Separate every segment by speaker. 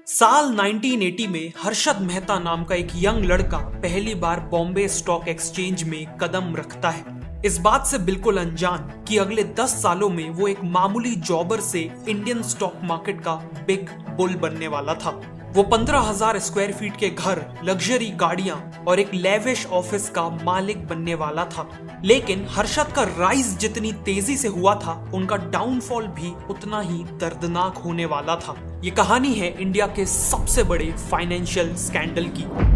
Speaker 1: साल 1980 में हर्षद मेहता नाम का एक यंग लड़का पहली बार बॉम्बे स्टॉक एक्सचेंज में कदम रखता है। इस बात से बिल्कुल अनजान कि अगले 10 सालों में वो एक मामूली जॉबर से इंडियन स्टॉक मार्केट का बिग बुल बनने वाला था। वो 15,000 स्क्वायर फीट के घर, लग्जरी गाड़ियां और एक लेविश ऑफिस का मालिक बनने वाला था। लेकिन हर्षद का राइज जितनी तेजी से हुआ था, उनका डाउनफॉल भी उतना ही दर्दनाक होने वाला था। ये कहानी है इंडिया के सबसे बड़े फाइनेंशियल स्कैंडल की।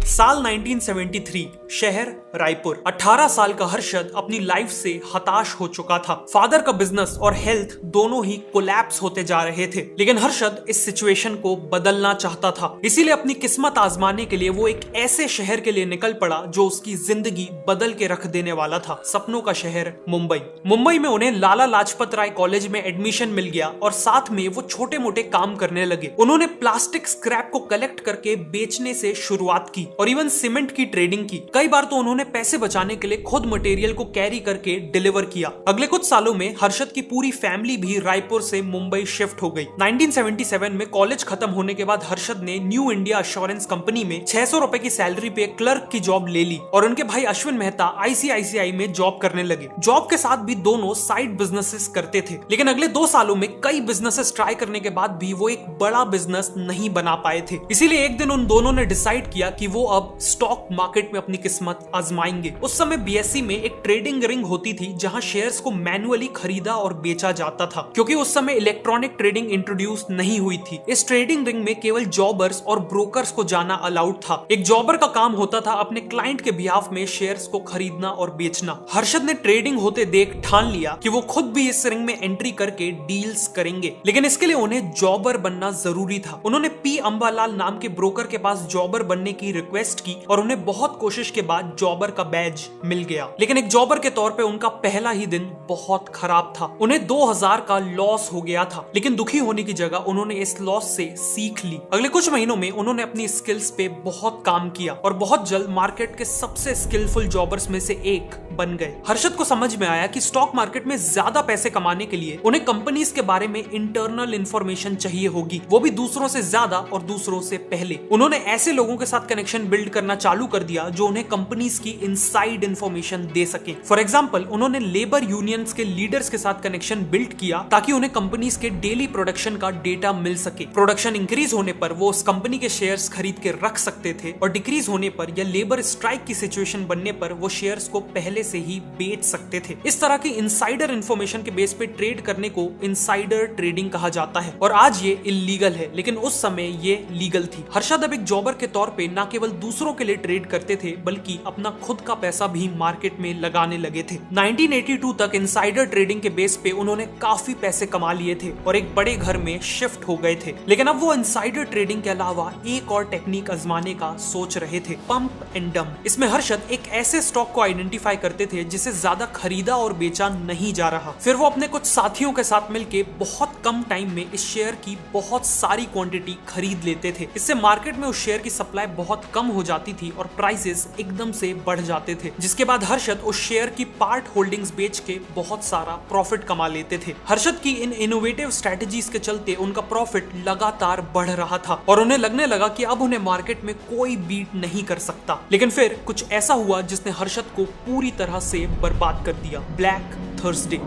Speaker 1: साल 1973, शहर रायपुर। 18 साल का हर्षद अपनी लाइफ से हताश हो चुका था। फादर का बिजनेस और हेल्थ दोनों ही कोलैप्स होते जा रहे थे, लेकिन हर्षद इस सिचुएशन को बदलना चाहता था। इसीलिए अपनी किस्मत आजमाने के लिए वो एक ऐसे शहर के लिए निकल पड़ा जो उसकी जिंदगी बदल के रख देने वाला था। सपनों का शहर मुंबई। मुंबई में उन्हें लाला लाजपत राय कॉलेज में एडमिशन मिल गया और साथ में वो छोटे मोटे काम करने लगे। उन्होंने प्लास्टिक स्क्रैप को कलेक्ट करके बेचने से शुरुआत की और इवन सीमेंट की ट्रेडिंग की। कई बार तो उन्होंने पैसे बचाने के लिए खुद मटेरियल को कैरी करके डिलीवर किया। अगले कुछ सालों में हर्षद की पूरी फैमिली भी रायपुर से मुंबई शिफ्ट हो गई। 1977 में कॉलेज खत्म होने के बाद हर्षद ने न्यू इंडिया एश्योरेंस कंपनी में 600 रुपए की सैलरी पे क्लर्क की जॉब ले ली और उनके भाई अश्विन मेहता ICICI में जॉब करने लगे। जॉब के साथ भी दोनों साइड बिजनेसेस करते थे, लेकिन अगले 2 सालों में कई बिजनेसेस ट्राई करने के बाद भी वो एक बड़ा बिजनेस नहीं बना पाए थे। इसीलिए एक दिन उन दोनों ने डिसाइड किया कि वो अब स्टॉक मार्केट में अपनी किस्मत आजमाएंगे। उस समय BSE में एक ट्रेडिंग रिंग होती थी जहां शेयर्स को मैन्युअली खरीदा और बेचा जाता था, क्योंकि उस समय इलेक्ट्रॉनिक ट्रेडिंग इंट्रोड्यूस नहीं हुई थी। इस ट्रेडिंग रिंग में केवल जॉबर्स और ब्रोकर्स को जाना अलाउड था। एक जॉबर का काम होता था अपने क्लाइंट के बिहाफ में शेयर्स को खरीदना और बेचना। हर्षद ने ट्रेडिंग होते देख ठान लिया कि वो खुद भी इस रिंग में एंट्री करके डील्स करेंगे, लेकिन इसके लिए उन्हें जॉबर बनना जरूरी था। उन्होंने P अंबालाल नाम के ब्रोकर के पास जॉबर बनने की रिक्वेस्ट की और उन्हें बहुत कोशिश के बाद जॉबर का बैज मिल गया। लेकिन एक जॉबर के तौर पे उनका पहला ही दिन बहुत खराब था। उन्हें 2000 का लॉस हो गया था, लेकिन दुखी होने की जगह उन्होंने इस लॉस से सीख ली। अगले कुछ महीनों में उन्होंने अपनी स्किल्स पे बहुत काम किया और बहुत जल्द मार्केट के सबसे स्किलफुल जॉबर्स में से एक बन गए। हर्षद को समझ में आया कि स्टॉक मार्केट में ज्यादा पैसे कमाने के लिए उन्हें कंपनीज के बारे में इंटरनल इंफॉर्मेशन चाहिए होगी, वो भी दूसरों से ज्यादा और दूसरों से पहले। उन्होंने ऐसे लोगों के साथ कनेक्शन बिल्ड करना चालू कर दिया जो उन्हें कंपनीज की इनसाइड इंफॉर्मेशन दे सके। फॉर एग्जांपल, उन्होंने लेबर यूनियंस के लीडर्स के साथ कनेक्शन बिल्ड किया ताकि उन्हें कंपनीज के डेली प्रोडक्शन का डेटा मिल सके। प्रोडक्शन इंक्रीज होने पर वो उस कंपनी के शेयर्स खरीद के रख सकते थे और डिक्रीज होने पर या लेबर स्ट्राइक की सिचुएशन बनने पर वो शेयर्स को पहले से ही बेच सकते थे। इस तरह की इनसाइडर इंफॉर्मेशन के बेस पे ट्रेड करने को इनसाइडर ट्रेडिंग कहा जाता है और आज ये इलीगल है, लेकिन उस समय ये लीगल थी। हर्षद अब एक जॉबर के तौर पे न केवल दूसरों के लिए ट्रेड करते थे बल्कि अपना खुद का पैसा भी मार्केट में लगाने लगे थे। 1982 तक इनसाइडर ट्रेडिंग के बेस पे उन्होंने काफी पैसे कमा लिए थे और एक बड़े घर में शिफ्ट हो गए थे। लेकिन अब वो इनसाइडर ट्रेडिंग के अलावा एक और टेक्निक आजमाने का सोच रहे थे, पंप एंड डंप। इसमें हर्षद एक ऐसे स्टॉक को आइडेंटिफाई करते थे जिसे ज्यादा खरीदा और बेचा नहीं जा रहा। फिर वो अपने कुछ साथियों के साथ मिलके बहुत कम टाइम में इस शेयर की बहुत सारी क्वांटिटी खरीद लेते थे। इससे मार्केट में उस शेयर की सप्लाई बहुत कम हो जाती थी और प्राइसेस एकदम से बढ़ जाते थे, जिसके बाद हर्षद उस शेयर की पार्ट होल्डिंग्स बेच के बहुत सारा प्रॉफिट कमा लेते थे। हर्षद की इन इनोवेटिव स्ट्रेटजीज के चलते उनका प्रॉफिट लगातार बढ़ रहा था और उन्हें लगने लगा कि अब उन्हें मार्केट में कोई बीट नहीं कर सकता। लेकिन फिर कुछ ऐसा हुआ जिसने हर्षद को पूरी तरह से बर्बाद कर दिया, ब्लैक थर्सडे।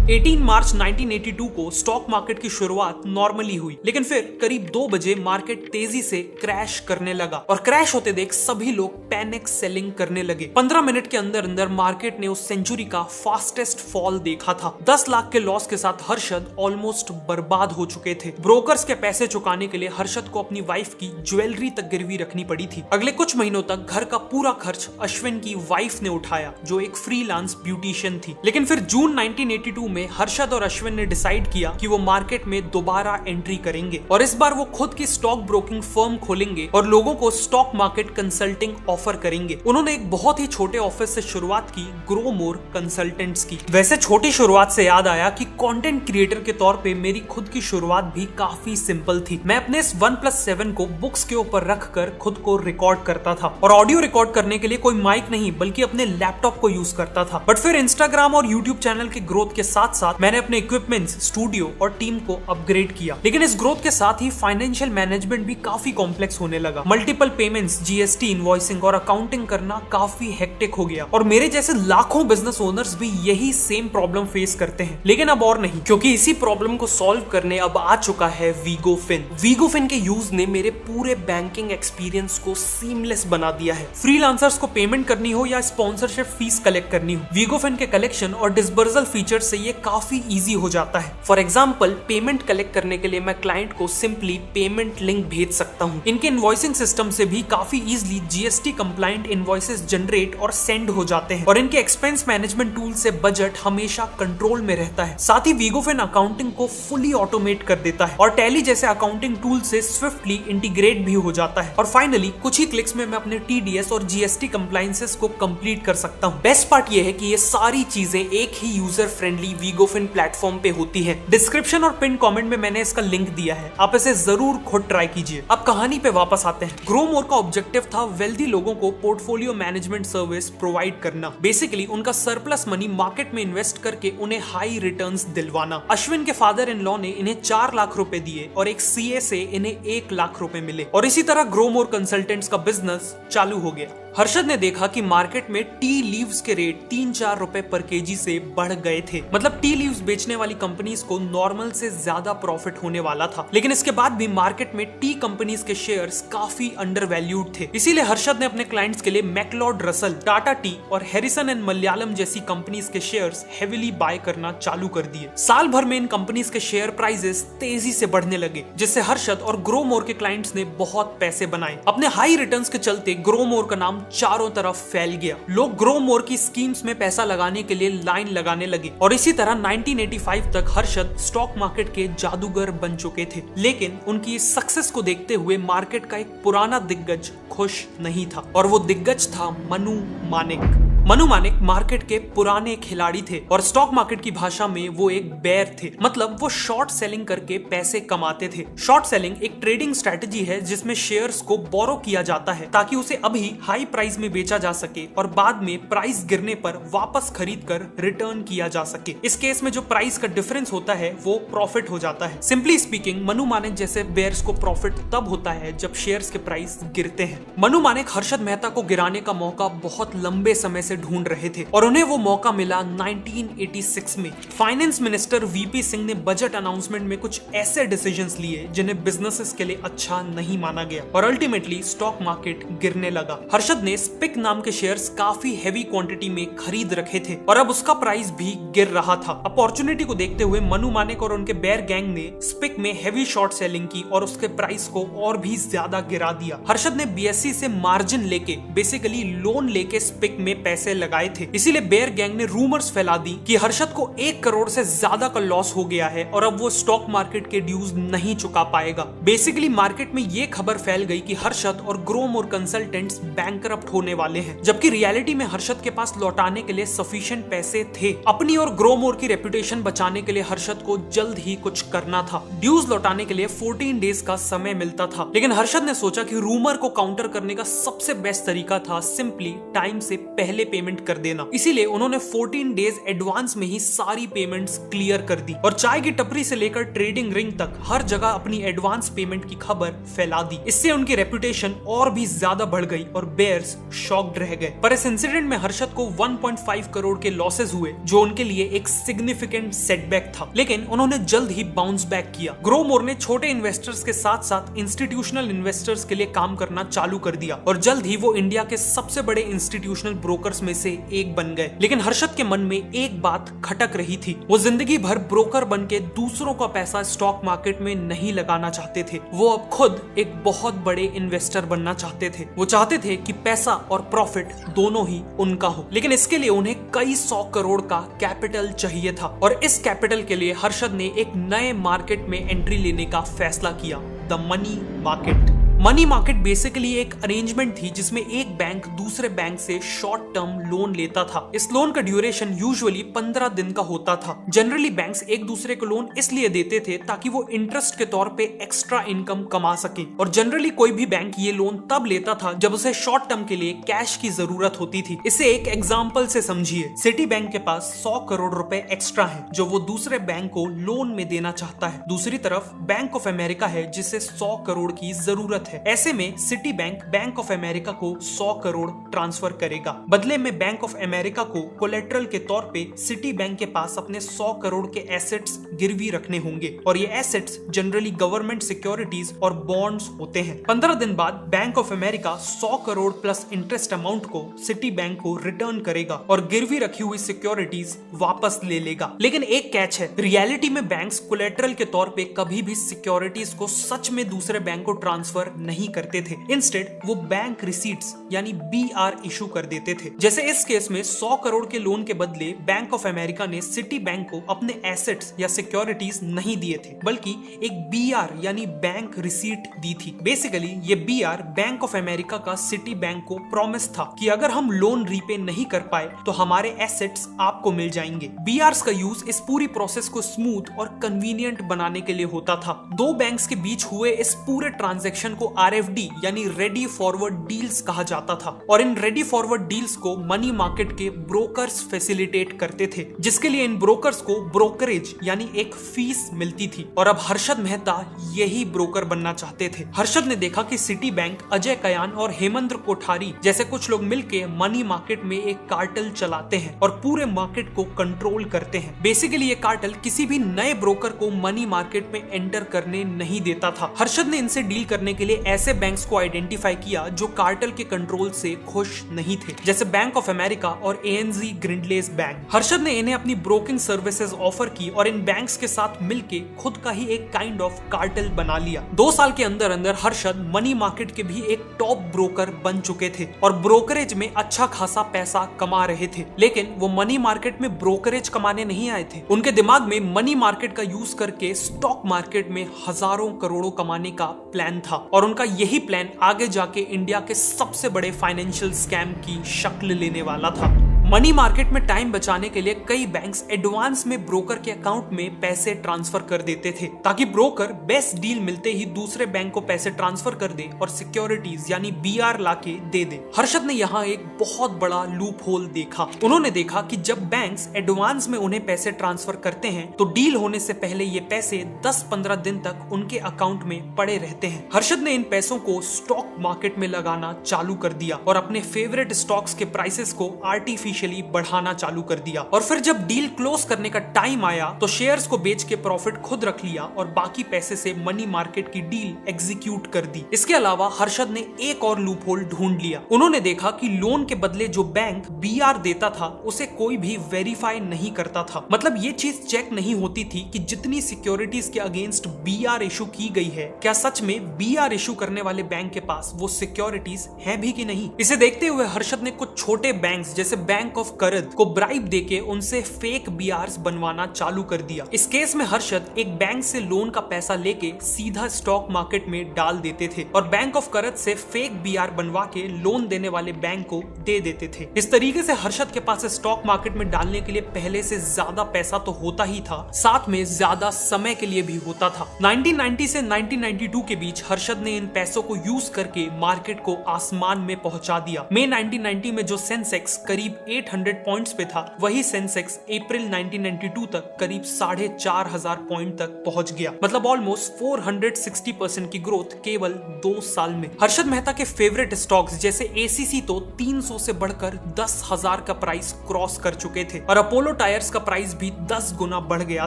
Speaker 1: 18 मार्च 1982 को स्टॉक मार्केट की शुरुआत नॉर्मली हुई, लेकिन फिर करीब 2 बजे मार्केट तेजी से क्रैश करने लगा और क्रैश होते देख सभी लोग पैनिक सेलिंग करने लगे। 15 मिनट के अंदर अंदर मार्केट ने उस सेंचुरी का फास्टेस्ट फॉल देखा था। 10 लाख के लॉस के साथ हर्षद ऑलमोस्ट बर्बाद हो चुके थे। ब्रोकर्स के पैसे चुकाने के लिए हर्षद को अपनी वाइफ की ज्वेलरी तक गिरवी रखनी पड़ी थी। अगले कुछ महीनों तक घर का पूरा खर्च अश्विन की वाइफ ने उठाया, जो एक फ्रीलांस ब्यूटिशियन थी। लेकिन फिर जून 1982 में हर्षद और अश्विन ने डिसाइड किया कि वो मार्केट में दोबारा एंट्री करेंगे और इस बार वो खुद की स्टॉक ब्रोकिंग फर्म खोलेंगे और लोगों को स्टॉक मार्केट कंसल्टिंग ऑफर करेंगे। उन्होंने एक बहुत ही छोटे ऑफिस से शुरुआत की, ग्रो मोर कंसल्टेंट्स की। वैसे छोटी शुरुआत से याद आया कि कंटेंट क्रिएटर के तौर पे मेरी खुद की शुरुआत भी काफी सिंपल थी। मैं अपने इस OnePlus 7 को बुक्स के ऊपर रखकर खुद को रिकॉर्ड करता था और ऑडियो रिकॉर्ड करने के लिए कोई माइक नहीं बल्कि अपने लैपटॉप को यूज करता था। बट फिर इंस्टाग्राम और यूट्यूब चैनल के ग्रोथ के साथ साथ साथ मैंने अपने इक्विपमेंट्स, स्टूडियो और टीम को अपग्रेड किया। लेकिन इस ग्रोथ के साथ ही फाइनेंशियल मैनेजमेंट भी काफी कॉम्प्लेक्स होने लगा। मल्टीपल पेमेंट्स, जीएसटी, इनवॉइसिंग और अकाउंटिंग करना काफी हेक्टिक हो गया और मेरे जैसे लाखों बिजनेस ओनर्स भी यही सेम प्रॉब्लम फेस करते हैं। लेकिन अब और नहीं, क्योंकि इसी प्रॉब्लम को सॉल्व करने अब आ चुका है वीगोफिन। वीगोफिन के यूज ने मेरे पूरे बैंकिंग एक्सपीरियंस को सीमलेस बना दिया है। फ्रीलांसर्स को पेमेंट करनी हो या स्पॉन्सरशिप फीस कलेक्ट करनी हो, वीगोफिन के कलेक्शन और डिस्बर्सल फीचर से ये काफी इजी हो जाता है। फॉर एग्जांपल, पेमेंट कलेक्ट करने के लिए मैं क्लाइंट को सिंपली पेमेंट लिंक भेज सकता हूँ। इनके इनवॉइसिंग सिस्टम से भी काफी easily GST compliant invoices generate और सेंड हो जाते हैं और इनके एक्सपेंस मैनेजमेंट टूल से बजट हमेशा कंट्रोल में रहता है। साथ ही वीगोफिन अकाउंटिंग को फुली ऑटोमेट कर देता है और टैली जैसे अकाउंटिंग टूल से स्विफ्टली इंटीग्रेट भी हो जाता है। और फाइनली कुछ ही क्लिक्स में मैं अपने टीडीएस और जीएसटी कंप्लायंसेस को कंप्लीट कर सकता हूँ। बेस्ट पार्ट ये है कि ये सारी चीजें एक ही यूजर फ्रेंडली वीगोफिन प्लेटफॉर्म पे होती है। डिस्क्रिप्शन और पिन कमेंट में मैंने इसका लिंक दिया है, आप इसे जरूर खुद ट्राई कीजिए। अब कहानी पे वापस आते हैं। ग्रोमोर का ऑब्जेक्टिव था वेल्दी लोगों को पोर्टफोलियो मैनेजमेंट सर्विस प्रोवाइड करना। बेसिकली उनका सरप्लस मनी मार्केट में इन्वेस्ट करके उन्हें हाई रिटर्न्स दिलवाना। अश्विन के फादर इन लॉ ने इन्हें 4 लाख रुपए दिए और एक सीए से इन्हें 1 लाख रुपए मिले और इसी तरह ग्रोमोर कंसल्टेंट्स का बिजनेस चालू हो गया। हर्षद ने देखा कि मार्केट में टी लीव्स के रेट 3-4 रुपए पर केजी से बढ़ गए थे। मतलब टी लीव्स बेचने वाली कंपनीज को नॉर्मल से ज्यादा प्रॉफिट होने वाला था। लेकिन इसके बाद भी मार्केट में टी कंपनीज के शेयर्स काफी अंडर वैल्यूड थे। इसीलिए हर्षद ने अपने क्लाइंट्स के लिए मैक्लोड रसल, टाटा टी और हैरिसन एंड मलयालम जैसी कंपनीज के शेयर्स हेविली बाय करना चालू कर दिए। साल भर में इन कंपनीज के शेयर प्राइसेस तेजी से बढ़ने लगे, जिससे हर्षद और ग्रोमोर के क्लाइंट्स ने बहुत पैसे बनाए। अपने हाई रिटर्न्स के चलते ग्रोमोर का नाम चारों तरफ फैल गया। लोग ग्रोमोर की स्कीम्स में पैसा लगाने के लिए लाइन लगाने लगे और इसी तरह 1985 तक हर्षद स्टॉक मार्केट के जादूगर बन चुके थे। लेकिन उनकी इस सक्सेस को देखते हुए मार्केट का एक पुराना दिग्गज खुश नहीं था और वो दिग्गज था मनु मानेक। मनु मानेक मार्केट के पुराने खिलाड़ी थे और स्टॉक मार्केट की भाषा में वो एक बेयर थे। मतलब वो शॉर्ट सेलिंग करके पैसे कमाते थे। शॉर्ट सेलिंग एक ट्रेडिंग स्ट्रेटजी है जिसमें शेयर्स को बोरो किया जाता है ताकि उसे अभी हाई प्राइस में बेचा जा सके और बाद में प्राइस गिरने पर वापस खरीद कर रिटर्न किया जा सके। इस केस में जो प्राइस का डिफरेंस होता है वो प्रॉफिट हो जाता है। सिंपली स्पीकिंग, मनु मानेक जैसे बेयर्स को प्रॉफिट तब होता है जब शेयर्स के प्राइस गिरते हैं। मनु मानेक हर्षद मेहता को गिराने का मौका बहुत लंबे समय से ढूंढ रहे थे और उन्हें वो मौका मिला 1986 में। फाइनेंस मिनिस्टर वीपी सिंह ने बजट अनाउंसमेंट में कुछ ऐसे डिसीजंस लिए जिन्हें बिजनेसेस के लिए अच्छा नहीं माना गया और अल्टीमेटली स्टॉक मार्केट गिरने लगा। हर्षद ने स्पिक नाम के शेयर्स काफी हैवी क्वांटिटी में खरीद रखे थे और अब उसका प्राइस भी गिर रहा था। अपॉर्चुनिटी को देखते हुए मनु मानेक और उनके बेयर गैंग ने स्पिक में हैवी शॉर्ट सेलिंग की और उसके प्राइस को और भी ज्यादा गिरा दिया। हर्षद ने बीएसई से मार्जिन लेके, बेसिकली लोन लेके स्पिक में पैसे लगाए थे। इसीलिए बेयर गैंग ने रूमर्स फैला दी कि हर्षद को 1 करोड़ से ज्यादा का लॉस हो गया है और अब वो स्टॉक मार्केट के ड्यूज नहीं चुका पाएगा। बेसिकली मार्केट में ये खबर फैल गई कि हर्षद और ग्रोमोर कंसल्टेंट्स बैंकरप्ट होने वाले हैं, जबकि रियलिटी में हर्षद के पास लौटाने के लिए सफिशिएंट पैसे थे। अपनी और ग्रोमोर की रेपुटेशन बचाने के लिए हर्षद को जल्द ही कुछ करना था। ड्यूज लौटाने के लिए 14 डेज का समय मिलता था, लेकिन हर्षद ने सोचा कि रूमर को काउंटर करने का सबसे बेस्ट तरीका था सिंपली टाइम से पहले पेमेंट कर देना। इसीलिए उन्होंने 14 डेज एडवांस में ही सारी पेमेंट्स क्लियर कर दी और चाय की टपरी से लेकर ट्रेडिंग रिंग तक हर जगह अपनी एडवांस पेमेंट की खबर फैला दी। इससे उनकी रेपुटेशन और भी ज्यादा बढ़ गई और बेयर्स शॉक्ड रह गए। पर इस इंसिडेंट में हर्षद को 1.5 करोड़ के लॉसेस हुए, जो उनके लिए एक सिग्निफिकेंट सेटबैक था, लेकिन उन्होंने जल्द ही बाउंस बैक किया। ग्रोमोर ने छोटे इन्वेस्टर्स के साथ साथ इंस्टीट्यूशनल इन्वेस्टर्स के लिए काम करना चालू कर दिया और जल्द ही वो इंडिया के सबसे बड़े इंस्टीट्यूशनल ब्रोकर्स में से एक बन गए। लेकिन हर्षद के मन में एक बात खटक रही थी, वो जिंदगी भर ब्रोकर बन के दूसरों का पैसा स्टॉक मार्केट में नहीं लगाना चाहते थे। वो अब खुद एक बहुत बड़े इन्वेस्टर बनना चाहते थे। वो चाहते थे कि पैसा और प्रॉफिट दोनों ही उनका हो, लेकिन इसके लिए उन्हें कई 100 करोड़ का कैपिटल चाहिए था और इस कैपिटल के लिए हर्षद ने एक नए मार्केट में एंट्री लेने का फैसला किया, the money market. Money market basically एक अरेंजमेंट थी जिसमें एक बैंक दूसरे बैंक से शॉर्ट टर्म लोन लेता था। इस लोन का ड्यूरेशन यूजुअली 15 दिन का होता था। जनरली बैंक्स एक दूसरे को लोन इसलिए देते थे ताकि वो इंटरेस्ट के तौर पे एक्स्ट्रा इनकम कमा सके, और जनरली कोई भी बैंक ये लोन तब लेता था जब उसे शॉर्ट टर्म के लिए कैश की जरूरत होती थी। इसे एक एग्जांपल से समझिए। सिटी बैंक के पास 100 करोड़ रुपए एक्स्ट्रा हैं जो वो दूसरे बैंक को लोन में देना चाहता है। दूसरी तरफ बैंक ऑफ अमेरिका है जिसे 100 करोड़ की जरूरत है। ऐसे में सिटी बैंक ऑफ अमेरिका को 100 करोड़ ट्रांसफर करेगा। बदले में बैंक ऑफ अमेरिका को कोलेट्रल के तौर पे सिटी बैंक के पास अपने 100 करोड़ के एसेट्स गिरवी रखने होंगे, और ये एसेट्स जनरली गवर्नमेंट सिक्योरिटीज और बॉन्ड्स होते हैं। 15 दिन बाद bank of America 100 crore plus interest amount को सिटी बैंक को रिटर्न करेगा और गिरवी रखी हुई सिक्योरिटीज वापस ले लेगा। लेकिन एक कैच है, रियलिटी में बैंक्स कोलेट्रल के तौर पे कभी भी सिक्योरिटीज को सच में दूसरे बैंक को ट्रांसफर नहीं करते थे। इंस्टेड वो बैंक रिसीट्स यानी BR इशू कर देते थे। जैसे इस केस में 100 करोड़ के लोन के बदले बैंक ऑफ अमेरिका ने सिटी बैंक को अपने एसेट्स या सिक्योरिटीज नहीं दिए थे, बल्कि एक BR यानी बैंक रिसीट दी थी। बेसिकली ये BR बैंक ऑफ अमेरिका का सिटी बैंक को प्रॉमिस था कि अगर हम लोन रीपे नहीं कर पाए तो हमारे एसेट्स आपको मिल जाएंगे। BRs का यूज इस पूरी प्रोसेस को स्मूथ और कन्वीनियंट बनाने के लिए होता था। दो बैंक्स के बीच हुए इस पूरे ट्रांजैक्शन को RFD यानी रेडी फॉरवर्ड डील्स कहा जाता था, और इन रेडी फॉरवर्ड डील्स को मनी मार्केट के ब्रोकर्स फैसिलिटेट करते थे, जिसके लिए इन ब्रोकर्स को ब्रोकरेज यानी एक फीस मिलती थी। और अब हर्षद मेहता यही ब्रोकर बनना चाहते थे। हर्षद ने देखा कि सिटी बैंक, अजय कयान और हेमंत कोठारी जैसे कुछ लोग मिलके मनी मार्केट में एक कार्टेल चलाते हैं और पूरे मार्केट को कंट्रोल करते हैं। बेसिकली ये कार्टेल किसी भी नए ब्रोकर को मनी मार्केट में एंटर करने नहीं देता था। हर्षद ने इनसे डील करने के लिए ऐसे बैंक्स को आइडेंटिफाई किया जो कार्टेल के कंट्रोल से खुश नहीं थे, जैसे बैंक ऑफ अमेरिका और ANZ ग्रिंडलेस बैंक। हर्षद ने इन्हें अपनी ब्रोकिंग सर्विसेज ऑफर की और इन बैंक्स के साथ मिलके खुद का ही एक काइंड ऑफ कार्टेल बना लिया। 2 साल के अंदर अंदर हर्षद मनी मार्केट के भी एक टॉप ब्रोकर बन चुके थे और ब्रोकरेज में अच्छा खासा पैसा कमा रहे थे। लेकिन वो मनी मार्केट में ब्रोकरेज कमाने नहीं आए थे। उनके दिमाग में मनी मार्केट का यूज करके स्टॉक मार्केट में हजारों करोड़ों कमाने का प्लान था, और उनका यही प्लान आगे जाके इंडिया के सबसे बड़े फाइनेंशियल स्कैम की शक्ल लेने वाला था। मनी मार्केट में टाइम बचाने के लिए कई बैंक्स एडवांस में ब्रोकर के अकाउंट में पैसे ट्रांसफर कर देते थे, ताकि ब्रोकर बेस्ट डील मिलते ही दूसरे बैंक को पैसे ट्रांसफर कर दे और सिक्योरिटीज यानी BR लाके दे दे। हर्षद ने यहाँ एक बहुत बड़ा लूप होल देखा। उन्होंने देखा कि जब बैंक्स एडवांस में उन्हें पैसे ट्रांसफर करते हैं तो डील होने से पहले ये पैसे 10-15 दिन तक उनके अकाउंट में पड़े रहते हैं। हर्षद ने इन पैसों को स्टॉक मार्केट में लगाना चालू कर दिया और अपने फेवरेट स्टॉक्स के प्राइसेस को आर्टिफिशियली बढ़ाना चालू कर दिया, और फिर जब डील क्लोज करने का टाइम आया तो शेयर्स को बेच के प्रॉफिट खुद रख लिया और बाकी पैसे से मनी मार्केट की डील एग्जीक्यूट कर दी। इसके अलावा हर्षद ने एक और लूप होल ढूंढ लिया। उन्होंने देखा कि लोन के बदले जो बैंक BR देता था उसे कोई भी वेरीफाई नहीं करता था। मतलब ये चीज चेक नहीं होती थी कि जितनी सिक्योरिटीज के अगेंस्ट BR इशू की गई है, क्या सच में BR इशू करने वाले बैंक के पास वो सिक्योरिटीज है भी कि नहीं। इसे देखते हुए हर्षद ने कुछ छोटे बैंक्स जैसे बैंक ऑफ करद को ब्राइब देके उनसे फेक BRs बनवाना चालू कर दिया। इस केस में हर्षद एक बैंक से लोन का पैसा लेके सीधा स्टॉक मार्केट में डाल देते थे और बैंक ऑफ करद से फेक BR बनवा के लोन देने वाले बैंक को दे देते थे। इस तरीके से हर्षद के पास स्टॉक मार्केट में डालने के लिए पहले से ज्यादा पैसा तो होता ही था, साथ में ज्यादा समय के लिए भी होता था। 1990 से 1992 के बीच हर्षद ने इन पैसों को यूज करके मार्केट को आसमान में पहुंचा दिया। मई 1990 में जो सेंसेक्स करीब 800 पॉइंट्स पे था, वही सेंसेक्स अप्रैल 1992 तक करीब 4500 पॉइंट तक पहुंच गया। मतलब ऑलमोस्ट 460% की ग्रोथ केवल 2 साल में। हर्षद मेहता के फेवरेट स्टॉक्स जैसे ACC तो 300 से बढ़कर 10,000 का प्राइस क्रॉस कर चुके थे और अपोलो टायर्स का प्राइस भी 10 गुना बढ़ गया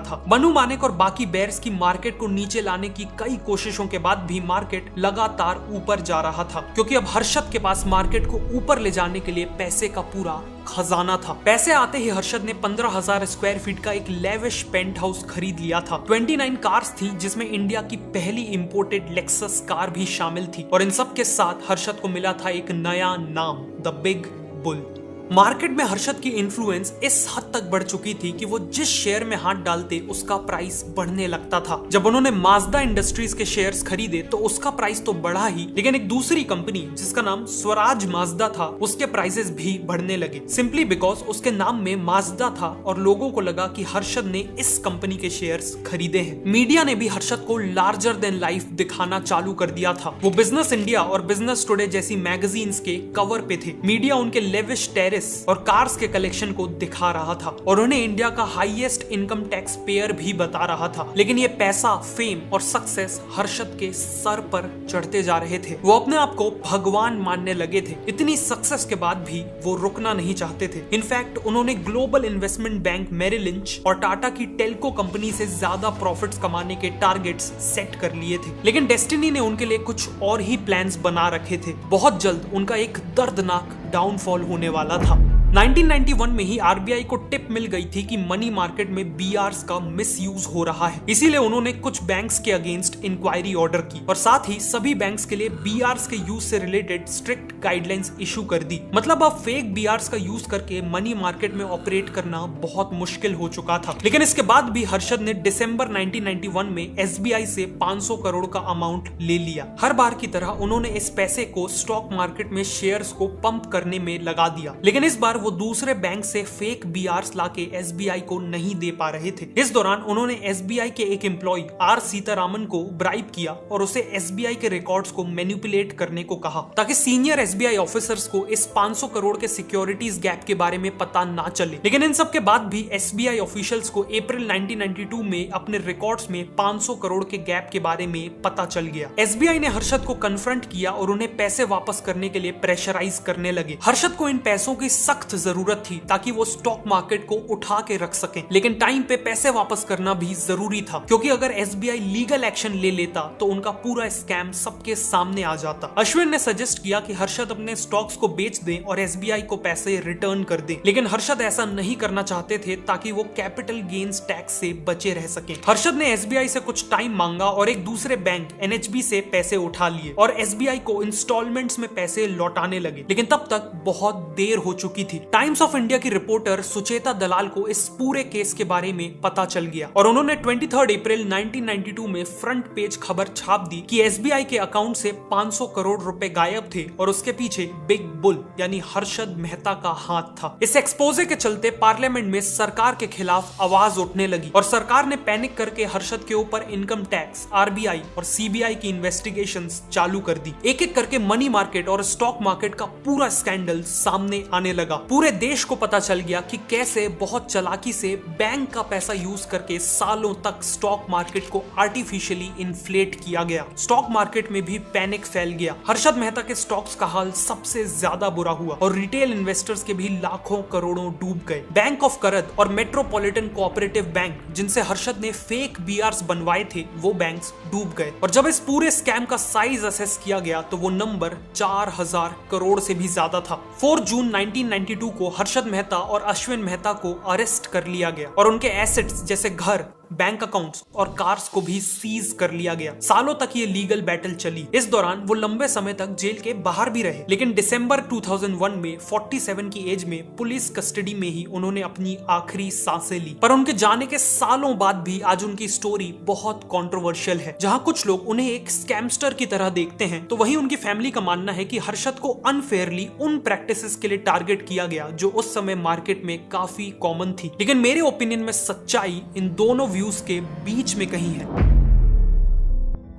Speaker 1: था। मनु मानेक और बाकी बेयर्स की मार्केट को नीचे लाने की कई कोशिशों के बाद भी मार्केट लगातार ऊपर जा रहा था, क्योंकि अब हर्षद के पास मार्केट को ऊपर ले जाने के लिए पैसे का पूरा खजाना था। पैसे आते ही हर्षद ने 15,000 स्क्वायर फीट का एक लेविश पेंट हाउस खरीद लिया था। 29 कार्स थी, जिसमें इंडिया की पहली इंपोर्टेड लेक्सस कार भी शामिल थी, और इन सब के साथ हर्षद को मिला था एक नया नाम, द बिग बुल। मार्केट में हर्षद की इन्फ्लुएंस इस हद तक बढ़ चुकी थी कि वो जिस शेयर में हाथ डालते उसका प्राइस बढ़ने लगता था। जब उन्होंने माजदा इंडस्ट्रीज के शेयर्स खरीदे तो उसका प्राइस तो बढ़ा ही, लेकिन एक दूसरी कंपनी जिसका नाम स्वराज माजदा था उसके प्राइसेस भी बढ़ने लगे, सिंपली बिकॉज उसके नाम में माजदा था और लोगों को लगा कि हर्षद ने इस कंपनी के शेयर्स खरीदे हैं। मीडिया ने भी हर्षद को लार्जर देन लाइफ दिखाना चालू कर दिया था। वो बिजनेस इंडिया और बिजनेस टुडे जैसी मैगजीन्स के कवर पे थे। मीडिया उनके लेविश टेरेस और कार्स के कलेक्शन को दिखा रहा था और उन्हें इंडिया का हाईएस्ट इनकम टैक्स पेयर भी बता रहा था। लेकिन ये पैसा, फेम और सक्सेस हर्षद के सर पर चढ़ते जा रहे थे। वो अपने आप को भगवान मानने लगे थे। इतनी सक्सेस के बाद भी वो रुकना नहीं चाहते थे। इनफैक्ट उन्होंने global investment bank Merrill Lynch और टाटा की टेल्को कंपनी से ज्यादा प्रॉफिट्स कमाने के टारगेट्स सेट कर लिए थे। लेकिन डेस्टिनी ने उनके लिए कुछ और ही प्लान्स बना रखे थे। बहुत जल्द उनका एक दर्दनाक डाउनफॉल होने वाला था। 1991 में ही आरबीआई को टिप मिल गई थी कि मनी मार्केट में बीआरस का मिसयूज हो रहा है। इसीलिए उन्होंने कुछ बैंक्स के अगेंस्ट इंक्वायरी ऑर्डर की और साथ ही सभी बैंक्स के लिए बीआरस के यूज से रिलेटेड स्ट्रिक्ट गाइडलाइंस इशू कर दी। मतलब अब फेक बीआरस का यूज करके मनी मार्केट में ऑपरेट करना बहुत मुश्किल हो चुका था। लेकिन इसके बाद भी हर्षद ने दिसंबर 1991 में एसबीआई से 500 करोड़ का अमाउंट ले लिया। हर बार की तरह उन्होंने इस पैसे को स्टॉक मार्केट में शेयर्स को पंप करने में लगा दिया। लेकिन इस बार वो दूसरे बैंक से फेक बीआरस लाके एसबीआई को नहीं दे पा रहे थे। इस दौरान उन्होंने एसबीआई के एक एम्प्लॉय आर सीतारामन को ब्राइब किया और उसे एसबीआई के रिकॉर्ड्स को मैनिपुलेट करने को कहा ताकि सीनियर एसबीआई ऑफिसर्स को इस 500 करोड़ के सिक्योरिटीज गैप के बारे में पता ना चले। लेकिन इन सब के बाद भी एसबीआई ऑफिशियल्स को अप्रैल 1992 में अपने रिकॉर्ड्स में 500 करोड़ के गैप के बारे में पता चल गया। एसबीआई ने हर्षद को कन्फ्रंट किया और उन्हें पैसे वापस करने के लिए प्रेशराइज करने लगे। हर्षद को इन पैसों की सख्त जरूरत थी ताकि वो स्टॉक मार्केट को उठा के रख सकें। लेकिन टाइम पे पैसे वापस करना भी जरूरी था, क्योंकि अगर एसबीआई लीगल एक्शन ले लेता तो उनका पूरा स्कैम सबके सामने आ जाता। अश्विन ने सजेस्ट किया कि हर्षद अपने स्टॉक्स को बेच दें और एसबीआई को पैसे रिटर्न कर दें। लेकिन हर्षद ऐसा नहीं करना चाहते थे ताकि वो कैपिटल गेन्स टैक्स से बचे रह सकें। हर्षद ने एसबीआई से कुछ टाइम मांगा और एक दूसरे बैंक एनएचबी से पैसे उठा लिए और एसबीआई को इंस्टॉलमेंट्स में पैसे लौटाने लगे। लेकिन तब तक बहुत देर हो चुकी थी। टाइम्स ऑफ इंडिया की रिपोर्टर सुचेता दलाल को इस पूरे केस के बारे में पता चल गया और उन्होंने 23 अप्रैल 1992 में फ्रंट पेज खबर छाप दी कि एसबीआई के अकाउंट से 500 करोड़ रुपए गायब थे और उसके पीछे बिग बुल यानी हर्षद मेहता का हाथ था। इस एक्सपोजे के चलते पार्लियामेंट में सरकार के खिलाफ आवाज उठने लगी और सरकार ने पैनिक करके हर्षद के ऊपर इनकम टैक्स, आरबीआई और सीबीआई की इन्वेस्टिगेशंस चालू कर दी। एक एक करके मनी मार्केट और स्टॉक मार्केट का पूरा स्कैंडल सामने आने लगा। पूरे देश को पता चल गया कि कैसे बहुत चालाकी से बैंक का पैसा यूज करके सालों तक स्टॉक मार्केट को आर्टिफिशियली इन्फ्लेट किया गया। स्टॉक मार्केट में भी पैनिक फैल गया। हर्षद मेहता के स्टॉक्स का हाल सबसे ज्यादा बुरा हुआ और रिटेल इन्वेस्टर्स के भी लाखों करोड़ों डूब गए। बैंक ऑफ करद और मेट्रोपॉलिटन कोऑपरेटिव बैंक, जिनसे हर्षद ने फेक बीआरस बनवाए थे, वो बैंक्स डूब गए। और जब इस पूरे स्कैम का साइज असेस किया गया तो वो नंबर 4000 करोड़ से भी ज्यादा था। 4 जून 1992 को हर्षद मेहता और अश्विन मेहता को अरेस्ट कर लिया गया और उनके एसेट्स जैसे घर, बैंक अकाउंट्स और कार्स को भी सीज कर लिया गया। सालों तक ये लीगल बैटल चली। इस दौरान वो लंबे समय तक जेल के बाहर भी रहे। लेकिन दिसंबर 2001 में 47 की एज में पुलिस कस्टडी में ही उन्होंने अपनी आखिरी सांसें ली। पर उनके जाने के सालों बाद भी आज उनकी स्टोरी बहुत कंट्रोवर्शियल है। जहां कुछ लोग उन्हें एक स्कैमस्टर की तरह देखते हैं, तो वहीं उनकी फैमिली का मानना है कि हर्षद को अनफेयरली उन प्रैक्टिसेस के लिए टारगेट किया गया जो उस समय मार्केट में काफी कॉमन थी। लेकिन मेरे ओपिनियन में सच्चाई इन दोनों व्यूज के बीच में कहीं है।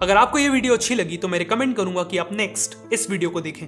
Speaker 1: अगर आपको यह वीडियो अच्छी लगी तो मैं रिकमेंड करूंगा कि आप नेक्स्ट इस वीडियो को देखें।